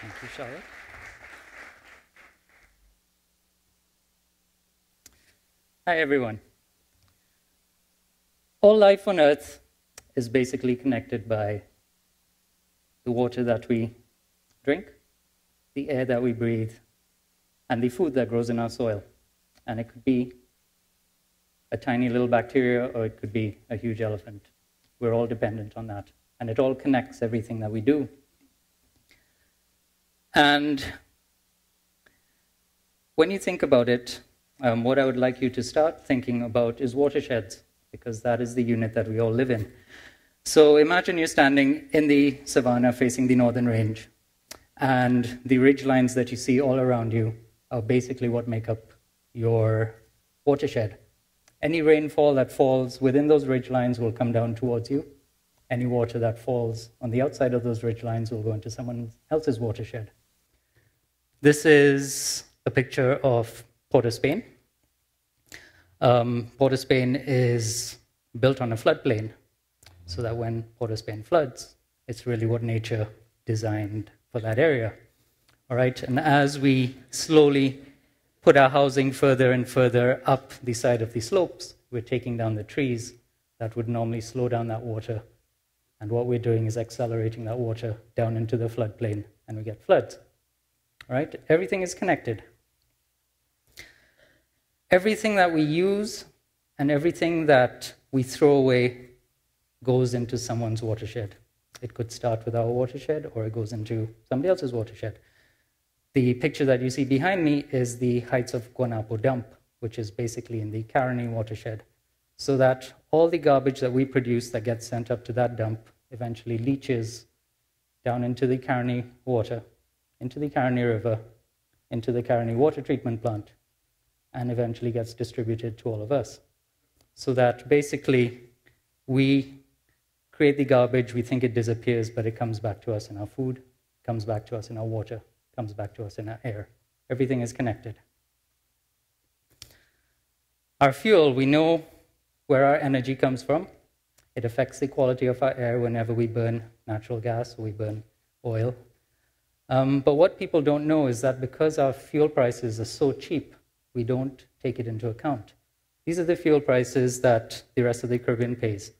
Thank you, Charlotte. Hi, everyone. All life on Earth is basically connected by the water that we drink, the air that we breathe, and the food that grows in our soil. And it could be a tiny little bacteria, or it could be a huge elephant. We're all dependent on that. And it all connects everything that we do. And when you think about it, what I would like you to start thinking about is watersheds, because that is the unit that we all live in. So imagine you're standing in the savanna facing the northern range, and the ridge lines that you see all around you are basically what make up your watershed. Any rainfall that falls within those ridge lines will come down towards you. Any water that falls on the outside of those ridge lines will go into someone else's watershed. This is a picture of Port of Spain. Port of Spain is built on a floodplain, so that when Port of Spain floods, it's really what nature designed for that area. All right, and as we slowly put our housing further and further up the side of the slopes, we're taking down the trees that would normally slow down that water. And what we're doing is accelerating that water down into the floodplain, and we get floods. All right, everything is connected. Everything that we use and everything that we throw away goes into someone's watershed. It could start with our watershed, or it goes into somebody else's watershed. The picture that you see behind me is the Heights of Guanapo dump, which is basically in the Caroni watershed, so that all the garbage that we produce that gets sent up to that dump eventually leaches down into the Caroni water, into the Caroni River, into the Caroni water treatment plant, and eventually gets distributed to all of us. So that basically we create the garbage, we think it disappears, but it comes back to us in our food, comes back to us in our water, comes back to us in our air. Everything is connected. Our fuel, we know where our energy comes from. It affects the quality of our air whenever we burn natural gas or we burn oil. But what people don't know is that because our fuel prices are so cheap, we don't take it into account. These are the fuel prices that the rest of the Caribbean pays.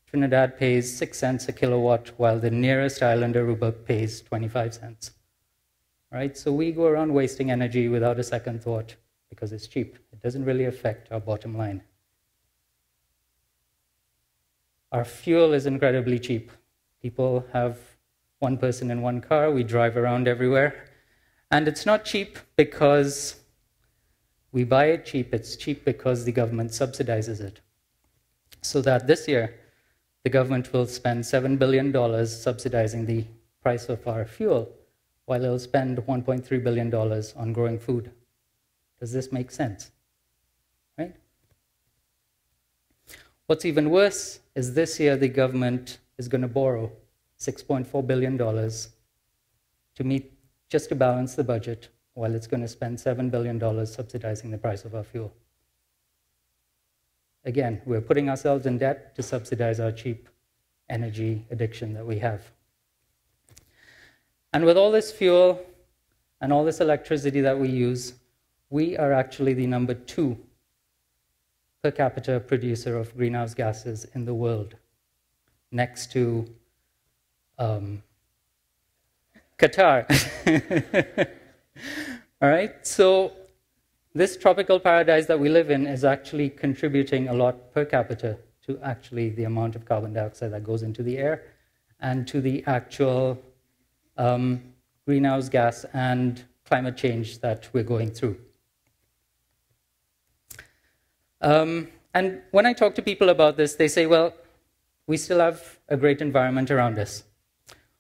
Trinidad pays 6 cents a kilowatt, while the nearest island, Aruba, pays 25 cents. Right? So we go around wasting energy without a second thought because it's cheap. It doesn't really affect our bottom line. Our fuel is incredibly cheap. People have one person in one car. We drive around everywhere. And it's not cheap because we buy it cheap. It's cheap because the government subsidizes it. So that this year, the government will spend $7 billion subsidizing the price of our fuel, while it'll spend $1.3 billion on growing food. Does this make sense? Right? What's even worse is this year the government is going to borrow $6.4 billion just to balance the budget, while it's going to spend $7 billion subsidizing the price of our fuel. Again, we're putting ourselves in debt to subsidize our cheap energy addiction that we have. And with all this fuel and all this electricity that we use, we are actually the number 2 per capita producer of greenhouse gases in the world, next to Qatar. All right, so this tropical paradise that we live in is actually contributing a lot per capita to actually the amount of carbon dioxide that goes into the air and to the actual greenhouse gas and climate change that we're going through. And when I talk to people about this, they say, well, we still have a great environment around us.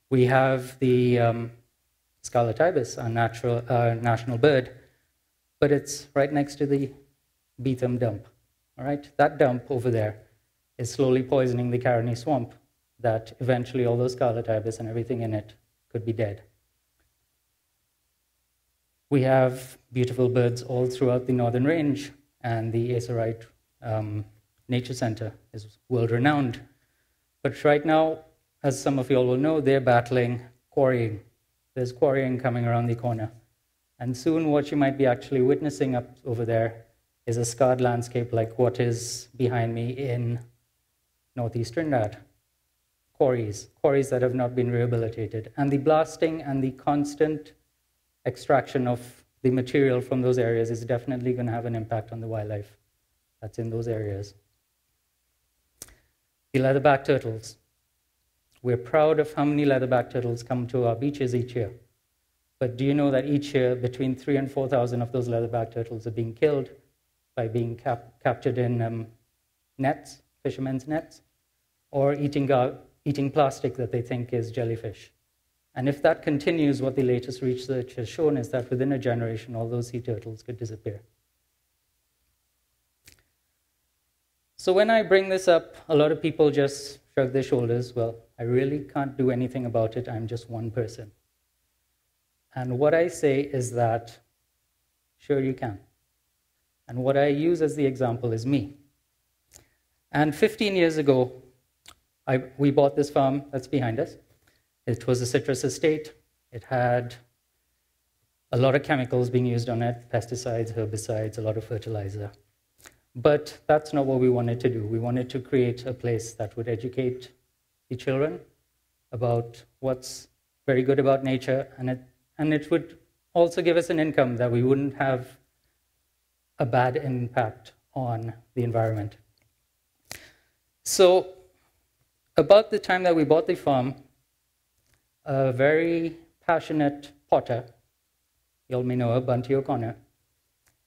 We have the scarlet ibis, our national bird, but it's right next to the Beetham dump. All right? That dump over there is slowly poisoning the Caroni swamp, that eventually all those scarlet ibis and everything in it could be dead. We have beautiful birds all throughout the northern range, and the Acerite Nature Center is world-renowned. But right now, as some of you all will know, they're battling quarrying. There's quarrying coming around the corner. And soon what you might be actually witnessing up over there is a scarred landscape like what is behind me in northeast Trinidad. Quarries that have not been rehabilitated. And the blasting and the constant extraction of the material from those areas is definitely going to have an impact on the wildlife that's in those areas. The leatherback turtles. We're proud of how many leatherback turtles come to our beaches each year. But do you know that each year between 3,000 and 4,000 of those leatherback turtles are being killed by being captured in nets, fishermen's nets, or eating plastic that they think is jellyfish? And if that continues, what the latest research has shown is that within a generation, all those sea turtles could disappear. So when I bring this up, a lot of people just shrug their shoulders. Well, I really can't do anything about it. I'm just one person. And what I say is that, sure you can. And what I use as the example is me. And 15 years ago, we bought this farm that's behind us. It was a citrus estate. It had a lot of chemicals being used on it, pesticides, herbicides, a lot of fertilizer. But that's not what we wanted to do. We wanted to create a place that would educate the children about what's very good about nature, and it would also give us an income that we wouldn't have a bad impact on the environment. So about the time that we bought the farm, a very passionate potter, you all may know her, Bunty O'Connor,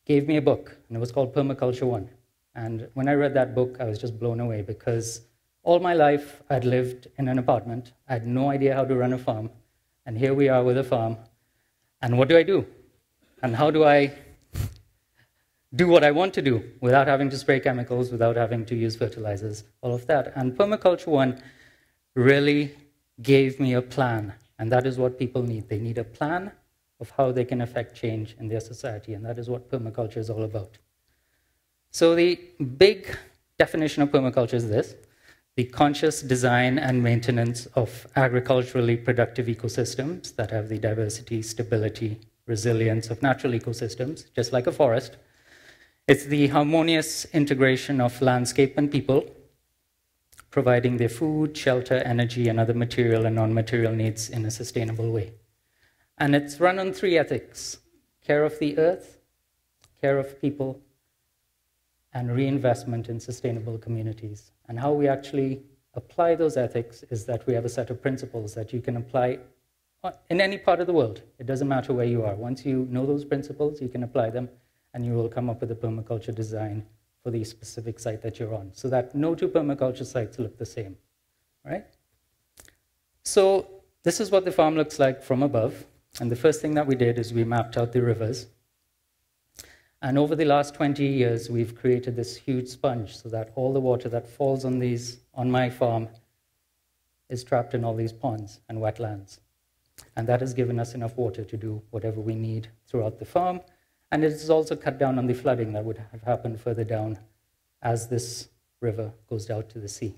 gave me a book, and it was called Permaculture 1. And when I read that book, I was just blown away because all my life I'd lived in an apartment. I had no idea how to run a farm. And here we are with a farm. And what do I do? And how do I do what I want to do without having to spray chemicals, without having to use fertilizers, all of that? And Permaculture 1 really gave me a plan. And that is what people need. They need a plan of how they can affect change in their society. And that is what permaculture is all about. So the big definition of permaculture is this: the conscious design and maintenance of agriculturally productive ecosystems that have the diversity, stability, resilience of natural ecosystems, just like a forest. It's the harmonious integration of landscape and people, providing their food, shelter, energy, and other material and non-material needs in a sustainable way. And it's run on 3 ethics: care of the earth, care of people, and reinvestment in sustainable communities. And how we actually apply those ethics is that we have a set of principles that you can apply in any part of the world. It doesn't matter where you are. Once you know those principles, you can apply them, and you will come up with a permaculture design for the specific site that you're on, so that no 2 permaculture sites look the same, right? So this is what the farm looks like from above. And the first thing that we did is we mapped out the rivers. And over the last 20 years, we've created this huge sponge so that all the water that falls on my farm is trapped in all these ponds and wetlands. And that has given us enough water to do whatever we need throughout the farm. And it has also cut down on the flooding that would have happened further down as this river goes out to the sea.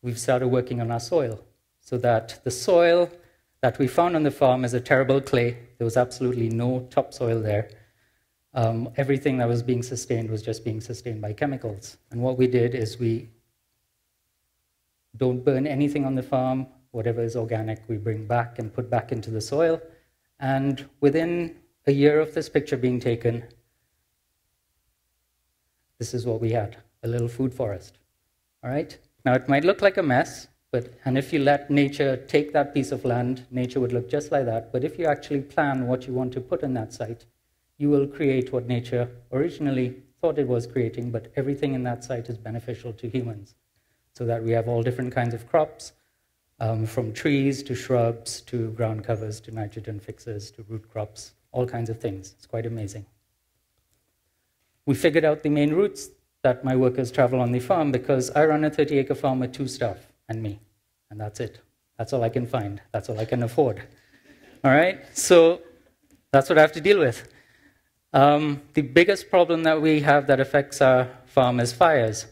We've started working on our soil so that the soil that we found on the farm is a terrible clay. There was absolutely no topsoil there. Everything that was being sustained was just being sustained by chemicals. And what we did is we don't burn anything on the farm. Whatever is organic, we bring back and put back into the soil. And within a year of this picture being taken, this is what we had: a little food forest. All right? Now, it might look like a mess, and if you let nature take that piece of land, nature would look just like that. But if you actually plan what you want to put in that site, you will create what nature originally thought it was creating, but everything in that site is beneficial to humans. So that we have all different kinds of crops, from trees to shrubs to ground covers to nitrogen fixers to root crops, all kinds of things. It's quite amazing. We figured out the main routes that my workers travel on the farm, because I run a 30-acre farm with 2 staff and me, and that's it. That's all I can find. That's all I can afford. All right? So that's what I have to deal with. The biggest problem that we have that affects our farm is fires.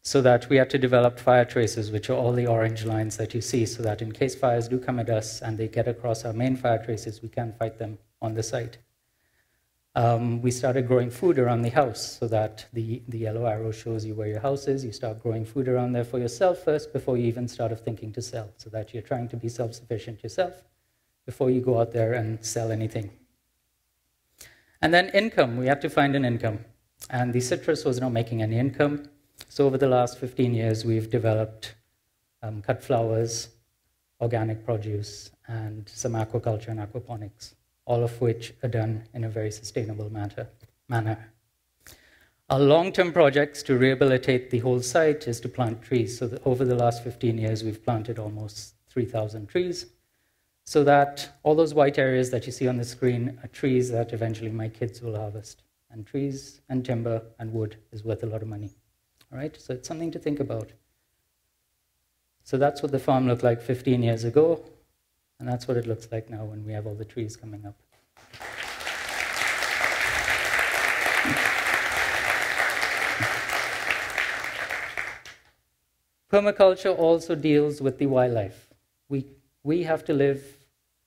so that we had to develop fire traces, which are all the orange lines that you see, so that in case fires do come at us and they get across our main fire traces, we can fight them on the site. We started growing food around the house, so that the yellow arrow shows you where your house is. You start growing food around there for yourself first before you even start thinking to sell, so that you're trying to be self-sufficient yourself before you go out there and sell anything. And then income, we had to find an income. And the citrus was not making any income. So over the last 15 years, we've developed cut flowers, organic produce, and some aquaculture and aquaponics, all of which are done in a very sustainable manner. Our long-term projects to rehabilitate the whole site is to plant trees. So over the last 15 years, we've planted almost 3,000 trees, so that all those white areas that you see on the screen are trees that eventually my kids will harvest. And trees and timber and wood is worth a lot of money. All right, so it's something to think about. So that's what the farm looked like 15 years ago, and that's what it looks like now when we have all the trees coming up. Permaculture also deals with the wildlife. We have to live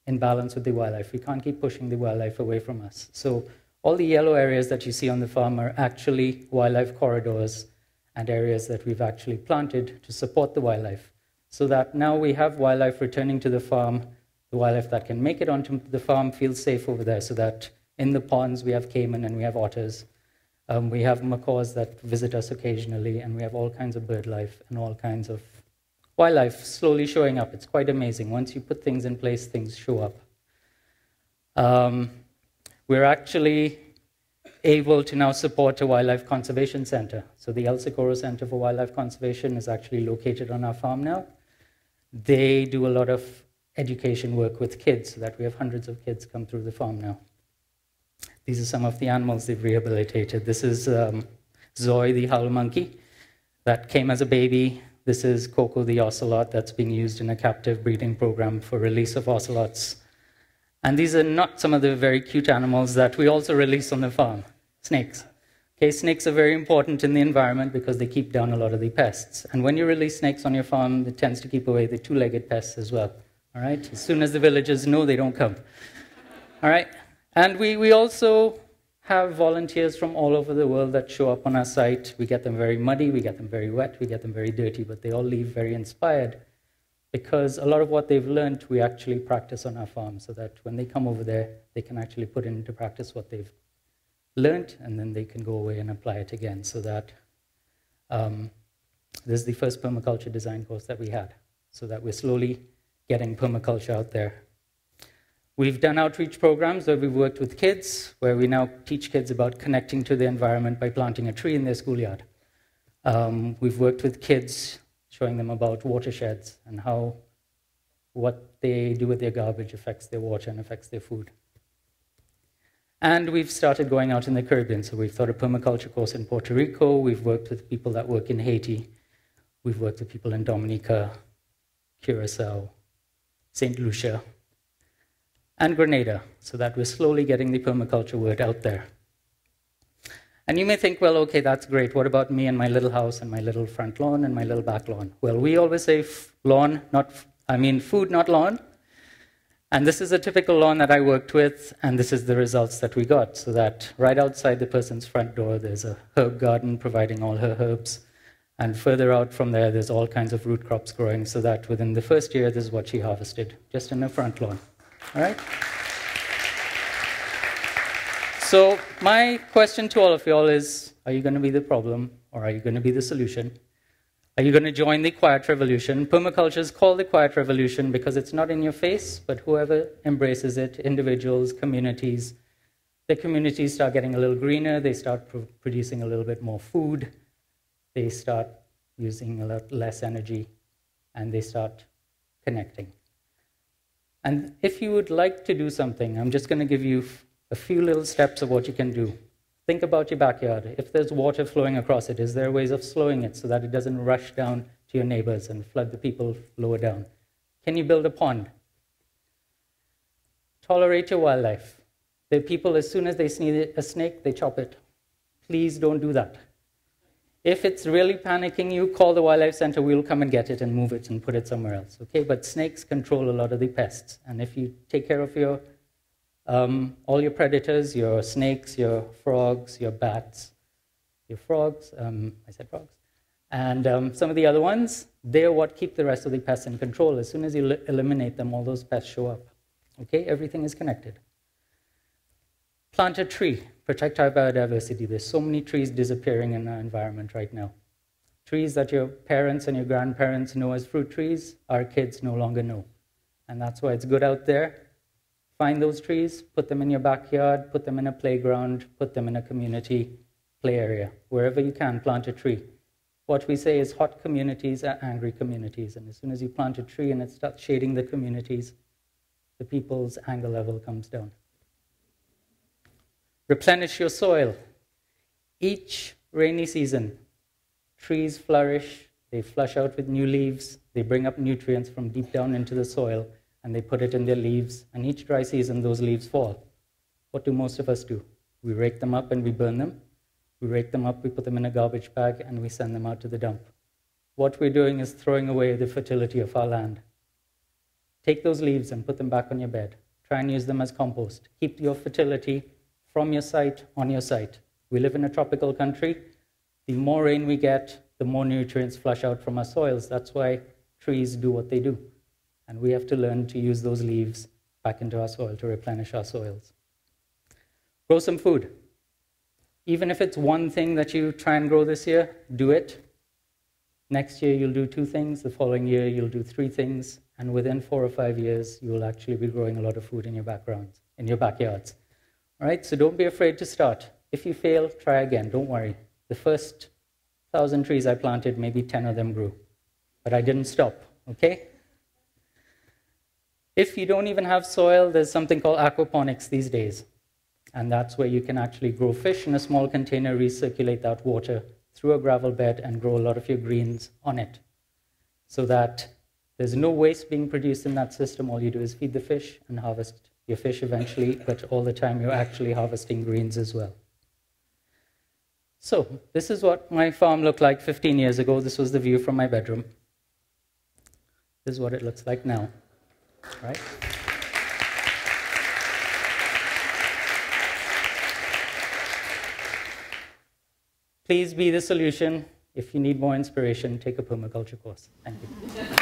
in balance with the wildlife. We can't keep pushing the wildlife away from us. So all the yellow areas that you see on the farm are actually wildlife corridors and areas that we've actually planted to support the wildlife, so that now we have wildlife returning to the farm. The wildlife that can make it onto the farm feels safe over there, so that in the ponds we have caiman and we have otters. We have macaws that visit us occasionally, and we have all kinds of bird life and all kinds of wildlife slowly showing up. It's quite amazing. Once you put things in place, things show up. We're actually able to now support a wildlife conservation center. So the El Socorro Center for Wildlife Conservation is actually located on our farm now. They do a lot of education work with kids, so that we have hundreds of kids come through the farm now. These are some of the animals they've rehabilitated. This is Zoe, the howl monkey, that came as a baby. This is Coco, the ocelot, that's being used in a captive breeding program for release of ocelots. And these are not some of the very cute animals that we also release on the farm. Snakes. Okay, snakes are very important in the environment because they keep down a lot of the pests. And when you release snakes on your farm, it tends to keep away the two-legged pests as well. All right? As soon as the villagers know, they don't come. All right? And we also have volunteers from all over the world that show up on our site. We get them very muddy, we get them very wet, we get them very dirty, but they all leave very inspired, because a lot of what they've learned, we actually practice on our farm, so that when they come over there, they can actually put into practice what they've learned, and then they can go away and apply it again. So that this is the first permaculture design course that we had, so that we're slowly getting permaculture out there. We've done outreach programs where we've worked with kids, where we now teach kids about connecting to the environment by planting a tree in their schoolyard. We've worked with kids, showing them about watersheds and how what they do with their garbage affects their water and affects their food. And we've started going out in the Caribbean. So we've taught a permaculture course in Puerto Rico. We've worked with people that work in Haiti. We've worked with people in Dominica, Curacao, St. Lucia, and Grenada, so that we're slowly getting the permaculture word out there. And you may think, well, okay, that's great. What about me and my little house and my little front lawn and my little back lawn? Well, we always say food, not lawn. And this is a typical lawn that I worked with, and this is the results that we got. So that right outside the person's front door, there's a herb garden providing all her herbs. And further out from there, there's all kinds of root crops growing, so that within the first year, this is what she harvested, just in her front lawn. All right? So my question to all of you all is, are you going to be the problem, or are you going to be the solution? Are you going to join the quiet revolution? Permaculture is called the quiet revolution because it's not in your face, but whoever embraces it, individuals, communities, the communities start getting a little greener, they start producing a little bit more food, they start using a lot less energy, and they start connecting. And if you would like to do something, I'm just going to give you a few little steps of what you can do. Think about your backyard. If there's water flowing across it, is there ways of slowing it so that it doesn't rush down to your neighbors and flood the people lower down? Can you build a pond? Tolerate your wildlife. The people, as soon as they see a snake, they chop it. Please don't do that. If it's really panicking you, call the wildlife center. We'll come and get it and move it and put it somewhere else. Okay? But snakes control a lot of the pests. And if you take care of your all your predators, your snakes, your frogs, your bats, your frogs, I said frogs, and some of the other ones, they're what keep the rest of the pests in control. As soon as you eliminate them, all those pests show up. Okay? Everything is connected. Plant a tree. Protect our biodiversity. There's so many trees disappearing in our environment right now. Trees that your parents and your grandparents know as fruit trees, our kids no longer know. And that's why it's good out there. Find those trees, put them in your backyard, put them in a playground, put them in a community play area. Wherever you can, plant a tree. What we say is hot communities are angry communities. And as soon as you plant a tree and it starts shading the communities, the people's anger level comes down. Replenish your soil. Each rainy season, trees flourish, they flush out with new leaves, they bring up nutrients from deep down into the soil, and they put it in their leaves, and each dry season, those leaves fall. What do most of us do? We rake them up and we burn them. We rake them up, we put them in a garbage bag, and we send them out to the dump. What we're doing is throwing away the fertility of our land. Take those leaves and put them back on your bed. Try and use them as compost. Keep your fertility from your site, on your site. We live in a tropical country. The more rain we get, the more nutrients flush out from our soils. That's why trees do what they do. And we have to learn to use those leaves back into our soil to replenish our soils. Grow some food. Even if it's one thing that you try and grow this year, do it. Next year, you'll do 2 things. The following year, you'll do 3 things. And within 4 or 5 years, you will actually be growing a lot of food in your backyards. All right, so don't be afraid to start. If you fail, try again. Don't worry. The first 1,000 trees I planted, maybe 10 of them grew. But I didn't stop, okay? If you don't even have soil, there's something called aquaponics these days. And that's where you can actually grow fish in a small container, recirculate that water through a gravel bed, and grow a lot of your greens on it. So that there's no waste being produced in that system. All you do is feed the fish and harvest your fish eventually, but all the time you're actually harvesting greens as well. So this is what my farm looked like 15 years ago. This was the view from my bedroom. This is what it looks like now, right? Please be the solution. If you need more inspiration, take a permaculture course. Thank you.